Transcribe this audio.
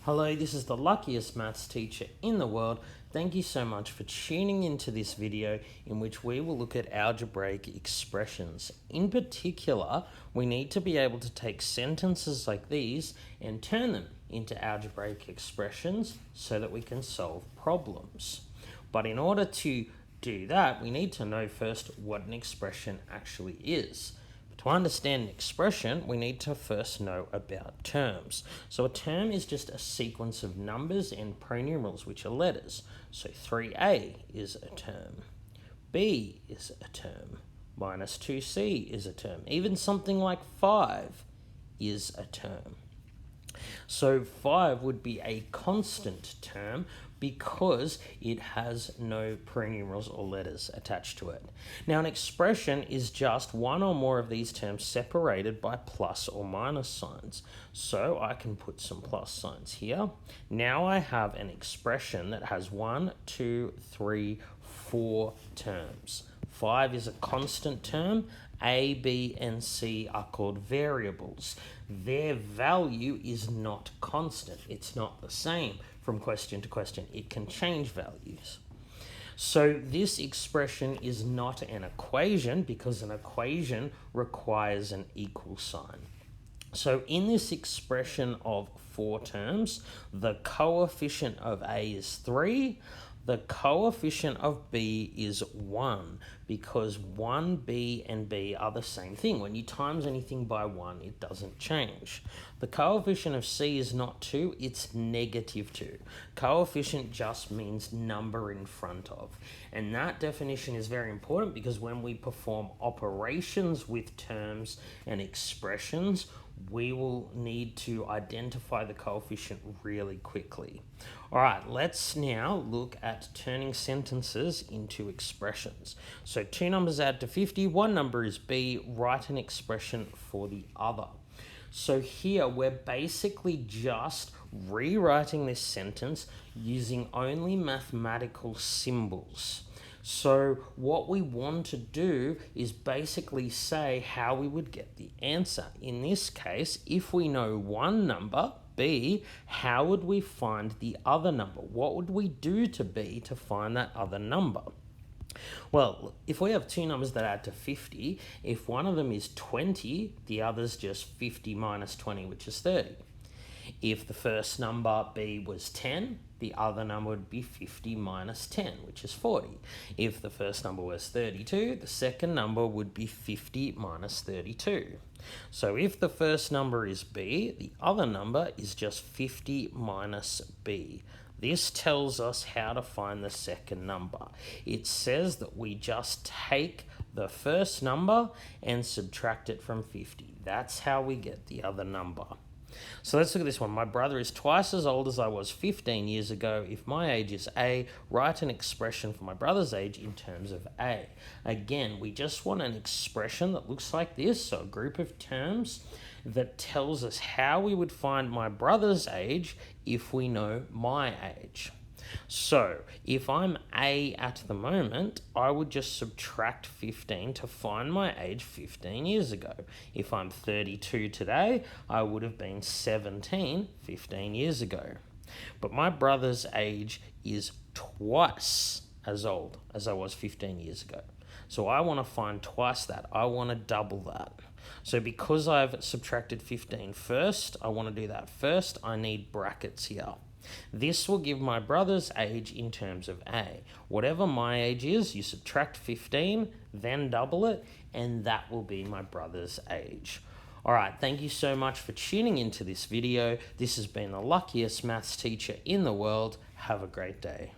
Hello, this is the luckiest maths teacher in the world. Thank you so much for tuning into this video in which we will look at algebraic expressions. In particular, we need to be able to take sentences like these and turn them into algebraic expressions so that we can solve problems. But in order to do that, we need to know first what an expression actually is. To understand an expression, we need to first know about terms. So a term is just a sequence of numbers and pronumerals, which are letters. So 3a is a term, b is a term, minus 2c is a term. Even something like 5 is a term. So 5 would be a constant term because it has no pronumerals or letters attached to it. Now, an expression is just one or more of these terms separated by plus or minus signs. So I can put some plus signs here. Now I have an expression that has 1, 2, 3, 4 terms. 5 is a constant term. A, B, and C are called variables. Their value is not constant. It's not the same from question to question. It can change values. So this expression is not an equation because an equation requires an equal sign. So in this expression of 4 terms, the coefficient of A is 3. The coefficient of B is 1 because 1b and b are the same thing. When you times anything by 1, it doesn't change. The coefficient of C is not 2, it's negative 2. Coefficient just means number in front of. And that definition is very important because when we perform operations with terms and expressions, we will need to identify the coefficient really quickly. All right, let's now look at turning sentences into expressions. So 2 numbers add to 50, one number is B, write an expression for the other. So here we're basically just rewriting this sentence using only mathematical symbols. So what we want to do is basically say how we would get the answer. In this case, if we know one number, B, how would we find the other number? What would we do to B to find that other number? Well, if we have 2 numbers that add to 50, if one of them is 20, the other's just 50 minus 20, which is 30. If the first number, B, was 10, the other number would be 50 minus 10, which is 40. If the first number was 32, the second number would be 50 minus 32. So if the first number is B, the other number is just 50 minus B. This tells us how to find the second number. It says that we just take the first number and subtract it from 50. That's how we get the other number. So let's look at this one. My brother is twice as old as I was 15 years ago. If my age is A, write an expression for my brother's age in terms of A. Again, we just want an expression that looks like this, so a group of terms that tells us how we would find my brother's age if we know my age. So if I'm A at the moment, I would just subtract 15 to find my age 15 years ago. If I'm 32 today, I would have been 17 15 years ago. But my brother's age is twice as old as I was 15 years ago. So I want to find twice that. I want to double that. So because I've subtracted 15 first, I want to do that first. I need brackets here. This will give my brother's age in terms of A. Whatever my age is, you subtract 15, then double it, and that will be my brother's age. All right, thank you so much for tuning into this video. This has been the luckiest maths teacher in the world. Have a great day.